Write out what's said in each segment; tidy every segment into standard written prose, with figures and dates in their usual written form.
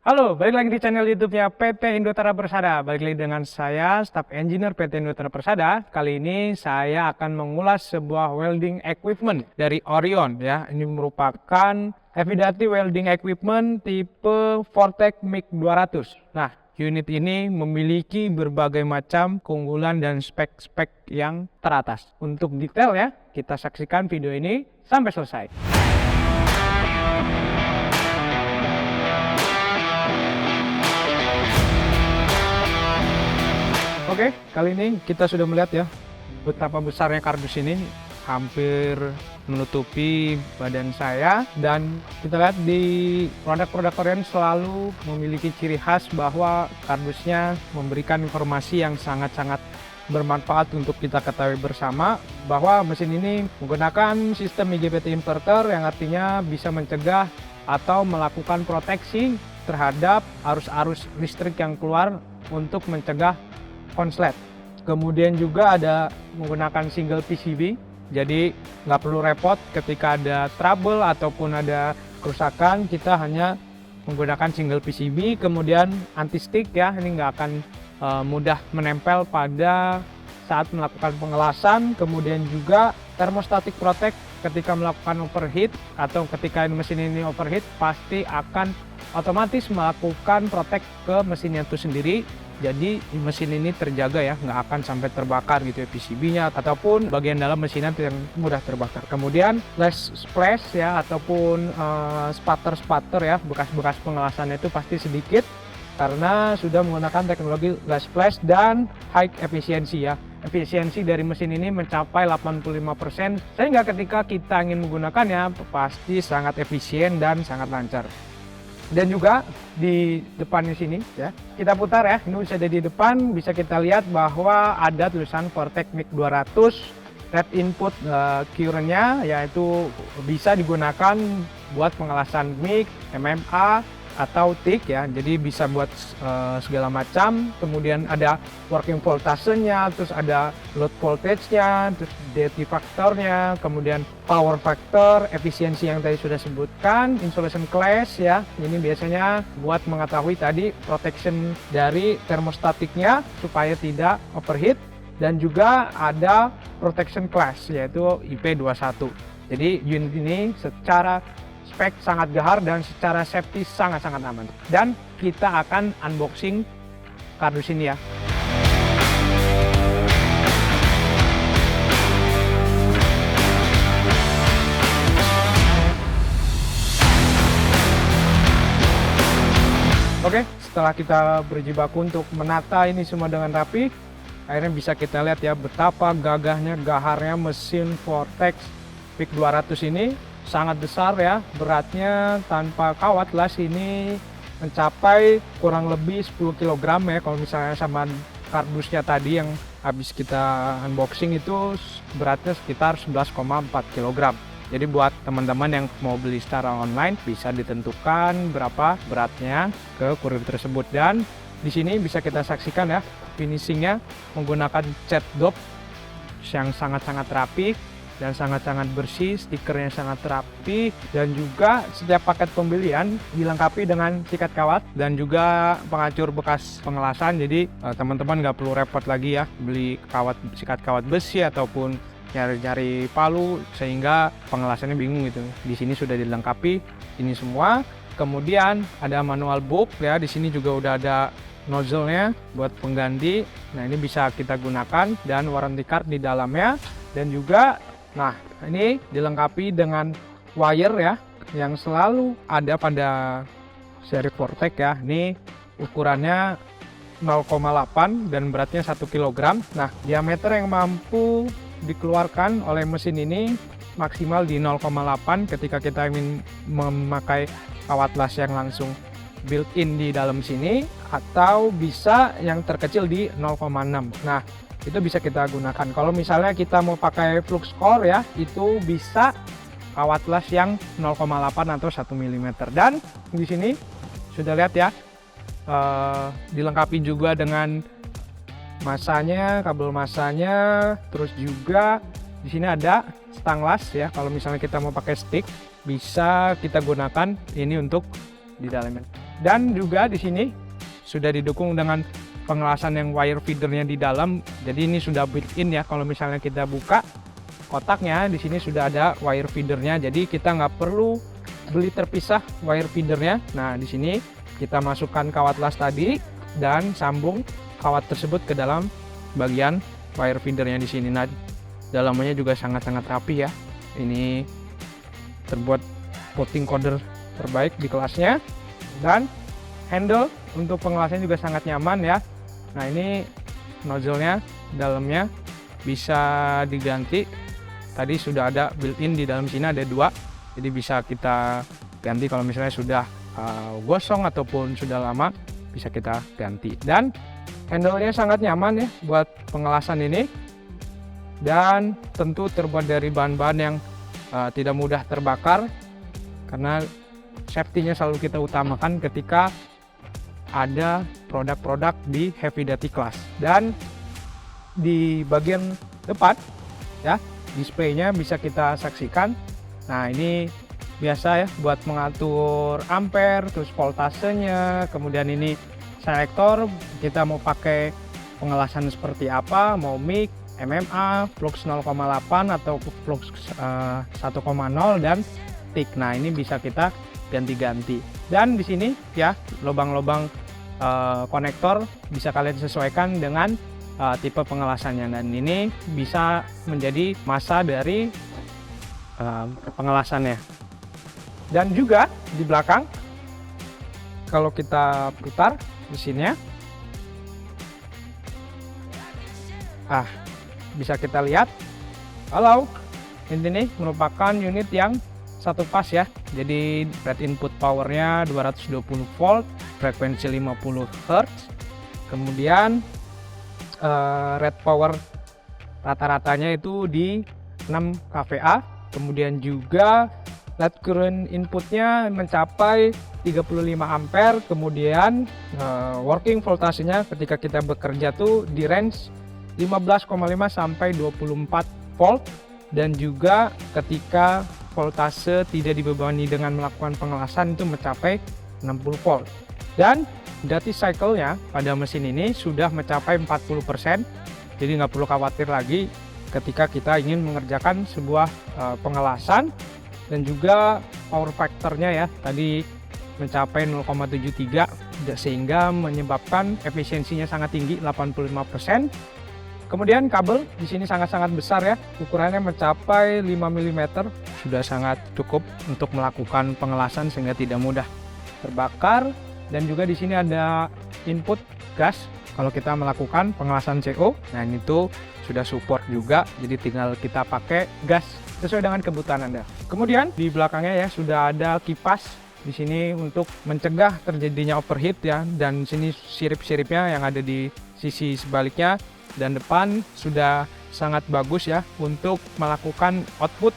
Halo, balik lagi di channel YouTube-nya PT Indotara Persada. Balik lagi dengan saya, Staff Engineer PT Indotara Persada. Kali ini saya akan mengulas sebuah welding equipment dari Orion ya. Ini merupakan heavy duty welding equipment tipe Vortex MIG 200. Nah, unit ini memiliki berbagai macam keunggulan dan spek-spek yang teratas. Untuk detail ya, kita saksikan video ini sampai selesai. Oke, kali ini kita sudah melihat ya betapa besarnya kardus ini, hampir menutupi badan saya. Dan kita lihat di produk-produk Orion selalu memiliki ciri khas bahwa kardusnya memberikan informasi yang sangat-sangat bermanfaat untuk kita ketahui bersama, bahwa mesin ini menggunakan sistem IGBT inverter yang artinya bisa mencegah atau melakukan proteksi terhadap arus-arus listrik yang keluar untuk mencegah konslet. Kemudian juga ada menggunakan single PCB, jadi nggak perlu repot ketika ada trouble ataupun ada kerusakan, kita hanya menggunakan single PCB. Kemudian anti stick ya, ini nggak akan mudah menempel pada saat melakukan pengelasan. Kemudian juga thermostatic protect, ketika melakukan overheat atau ketika mesin ini overheat pasti akan otomatis melakukan protect ke mesinnya itu sendiri. Jadi mesin ini terjaga ya, nggak akan sampai terbakar gitu ya PCB-nya ataupun bagian dalam mesinnya yang mudah terbakar. Kemudian less splash ya, ataupun spatter ya, bekas-bekas pengelasannya itu pasti sedikit karena sudah menggunakan teknologi less splash dan high efisiensi ya. Efisiensi dari mesin ini mencapai 85%, sehingga ketika kita ingin menggunakannya pasti sangat efisien dan sangat lancar. Dan juga di depannya sini ya, kita putar ya, ini bisa ada di depan, bisa kita lihat bahwa ada tulisan Vortex MIG 200. Red input current-nya yaitu bisa digunakan buat pengelasan MIG, MMA atau TIG ya, jadi bisa buat segala macam. Kemudian ada working voltasenya, terus ada load voltage-nya, terus duty factor-nya, kemudian power factor, efisiensi yang tadi sudah sebutkan, insulation class ya, ini biasanya buat mengetahui tadi protection dari termostatiknya supaya tidak overheat. Dan juga ada protection class yaitu IP21. Jadi unit ini secara spek sangat gahar dan secara safety sangat-sangat aman. Dan kita akan unboxing kardus ini ya. Oke, setelah kita berjibaku untuk menata ini semua dengan rapi, akhirnya bisa kita lihat ya betapa gagahnya, gaharnya mesin Vortex MIG 200 ini. Sangat besar ya, beratnya tanpa kawat las ini mencapai kurang lebih 10 kg ya, kalau misalnya sama kardusnya tadi yang habis kita unboxing itu beratnya sekitar 11,4 kg. Jadi buat teman-teman yang mau beli secara online bisa ditentukan berapa beratnya ke kurir tersebut. Dan di sini bisa kita saksikan ya finishingnya menggunakan cat dop yang sangat-sangat rapi dan sangat-sangat bersih, stikernya sangat rapi, dan juga setiap paket pembelian dilengkapi dengan sikat kawat dan juga pengacur bekas pengelasan. Jadi teman-teman nggak perlu repot lagi ya beli sikat kawat besi ataupun nyari-nyari palu sehingga pengelasannya bingung gitu. Di sini sudah dilengkapi ini semua. Kemudian ada manual book ya, di sini juga udah ada nozzle-nya buat pengganti. Nah, ini bisa kita gunakan dan warranty card di dalamnya. Dan juga nah, ini dilengkapi dengan wire ya yang selalu ada pada seri Vortex ya. Ini ukurannya 0,8 dan beratnya 1 kg. Nah, diameter yang mampu dikeluarkan oleh mesin ini maksimal di 0,8 ketika kita ingin memakai kawat las yang langsung built-in di dalam sini, atau bisa yang terkecil di 0,6. Nah, itu bisa kita gunakan. Kalau misalnya kita mau pakai flux core ya, itu bisa kawat las yang 0,8 atau 1 mm. Dan di sini sudah lihat ya, dilengkapi juga dengan masanya, kabel masanya, terus juga di sini ada stang las ya. Kalau misalnya kita mau pakai stick, bisa kita gunakan ini untuk di dalamnya. Dan juga di sini sudah didukung dengan pengelasan yang wire feedernya di dalam. Jadi ini sudah built-in ya. Kalau misalnya kita buka kotaknya, di sini sudah ada wire feedernya. Jadi kita nggak perlu beli terpisah wire feedernya. Nah, di sini kita masukkan kawat las tadi dan sambung kawat tersebut ke dalam bagian wire feedernya di sini. Nah, dalamnya juga sangat-sangat rapi ya. Ini terbuat voting coder terbaik di kelasnya, dan handle untuk pengelasannya juga sangat nyaman ya. Nah, ini nozzle-nya dalamnya bisa diganti. Tadi sudah ada built-in di dalam sini, ada 2, jadi bisa kita ganti kalau misalnya sudah gosong ataupun sudah lama, bisa kita ganti. Dan handle-nya sangat nyaman ya buat pengelasan ini, dan tentu terbuat dari bahan-bahan yang tidak mudah terbakar, karena safety-nya selalu kita utamakan ketika ada produk-produk di heavy duty class. Dan di bagian depan ya, displaynya bisa kita saksikan. Nah, ini biasa ya buat mengatur ampere, terus voltasenya. Kemudian ini selektor, kita mau pakai pengelasan seperti apa, mau mic, MMA, flux 0,8 atau flux 1,0 dan tick. Nah, ini bisa kita ganti-ganti. Dan di sini ya, lubang-lubang konektor bisa kalian sesuaikan dengan tipe pengelasannya, dan ini bisa menjadi massa dari pengelasannya. Dan juga di belakang, kalau kita putar mesinnya, bisa kita lihat kalau ini merupakan unit yang satu pas ya. Jadi red input powernya 220 volt, frekuensi 50 Hz. Kemudian red power rata-ratanya itu di 6 kVA. Kemudian juga LED current inputnya mencapai 35 ampere. Kemudian working voltasenya ketika kita bekerja tuh di range 15,5 sampai 24 volt, dan juga ketika voltase tidak dibebani dengan melakukan pengelasan itu mencapai 60 volt. Dan duty cycle-nya pada mesin ini sudah mencapai 40%, jadi nggak perlu khawatir lagi ketika kita ingin mengerjakan sebuah pengelasan. Dan juga power factor-nya ya tadi mencapai 0,73, sehingga menyebabkan efisiensinya sangat tinggi, 85%. Kemudian kabel di sini sangat-sangat besar ya, ukurannya mencapai 5 mm, sudah sangat cukup untuk melakukan pengelasan sehingga tidak mudah terbakar. Dan juga di sini ada input gas kalau kita melakukan pengelasan CO. Nah, ini tuh sudah support juga, jadi tinggal kita pakai gas sesuai dengan kebutuhan Anda. Kemudian di belakangnya ya sudah ada kipas di sini untuk mencegah terjadinya overheat ya, dan sini sirip-siripnya yang ada di sisi sebaliknya. Dan depan sudah sangat bagus ya untuk melakukan output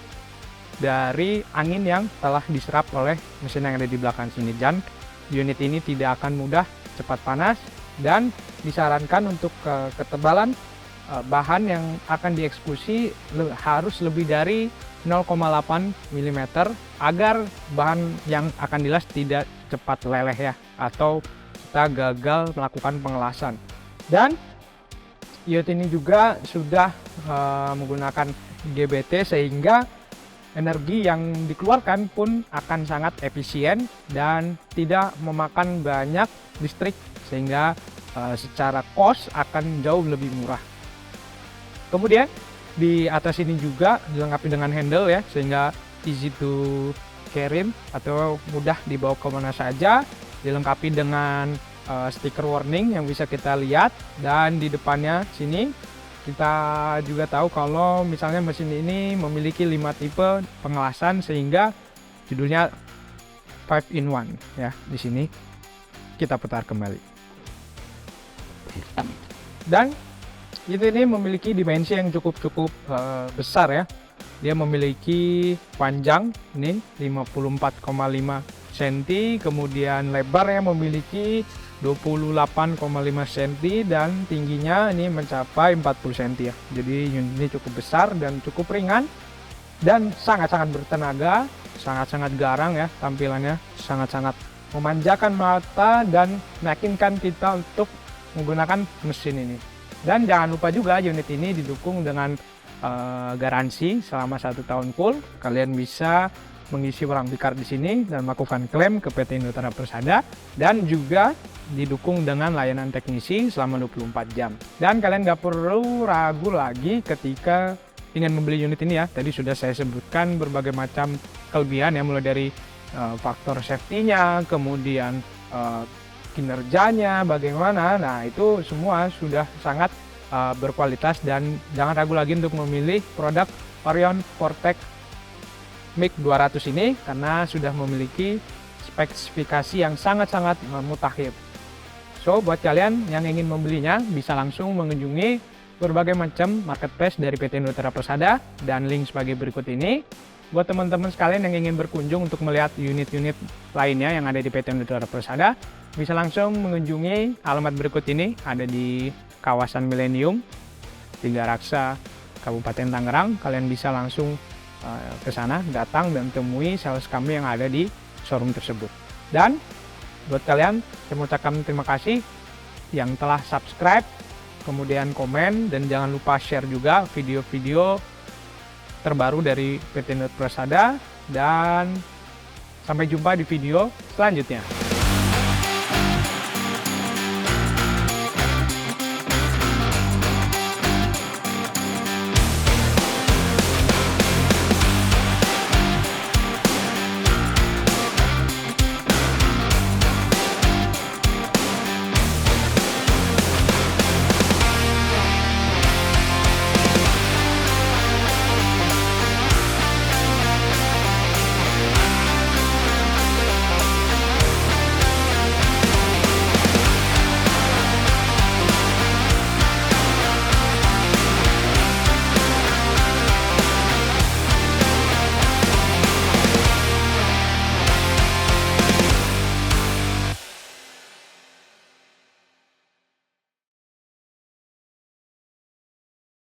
dari angin yang telah diserap oleh mesin yang ada di belakang sini. Dan unit ini tidak akan mudah cepat panas, dan disarankan untuk ketebalan bahan yang akan dieksekusi harus lebih dari 0,8 mm agar bahan yang akan dilas tidak cepat leleh ya, atau kita gagal melakukan pengelasan. Dan unit ini juga sudah menggunakan GBT, sehingga energi yang dikeluarkan pun akan sangat efisien dan tidak memakan banyak listrik, sehingga secara cost akan jauh lebih murah. Kemudian di atas ini juga dilengkapi dengan handle ya, sehingga easy to carry atau mudah dibawa kemana saja. Dilengkapi dengan stiker warning yang bisa kita lihat, dan di depannya sini kita juga tahu kalau misalnya mesin ini memiliki 5 tipe pengelasan, sehingga judulnya 5 in 1 ya. Di sini kita putar kembali. Dan ini memiliki dimensi yang cukup besar ya. Dia memiliki panjang ini 54,5 cm, kemudian lebarnya memiliki 28,5 cm dan tingginya ini mencapai 40 cm ya. Jadi unit ini cukup besar dan cukup ringan dan sangat-sangat bertenaga, sangat-sangat garang ya tampilannya, sangat-sangat memanjakan mata dan meyakinkan kita untuk menggunakan mesin ini. Dan jangan lupa juga unit ini didukung dengan garansi selama 1 tahun full. Kalian bisa mengisi warranty card di sini dan melakukan klaim ke PT Indoterra Persada, dan juga didukung dengan layanan teknisi selama 24 jam. Dan kalian nggak perlu ragu lagi ketika ingin membeli unit ini ya. Tadi sudah saya sebutkan berbagai macam kelebihan ya, mulai dari faktor safety-nya, kemudian kinerjanya bagaimana. Nah, itu semua sudah sangat berkualitas, dan jangan ragu lagi untuk memilih produk Orion Vortec MIG 200 ini karena sudah memiliki spesifikasi yang sangat-sangat mutakhir. So, buat kalian yang ingin membelinya bisa langsung mengunjungi berbagai macam marketplace dari PT Indoterra Persada dan link sebagai berikut ini. Buat teman-teman sekalian yang ingin berkunjung untuk melihat unit-unit lainnya yang ada di PT Indoterra Persada, bisa langsung mengunjungi alamat berikut ini, ada di kawasan Millennium, Tiga Raksa, Kabupaten Tangerang. Kalian bisa langsung ke sana, datang dan temui sales kami yang ada di showroom tersebut. Dan buat kalian, saya mengucapkan terima kasih yang telah subscribe, kemudian komen, dan jangan lupa share juga video-video terbaru dari PT Indoterra Persada, dan sampai jumpa di video selanjutnya.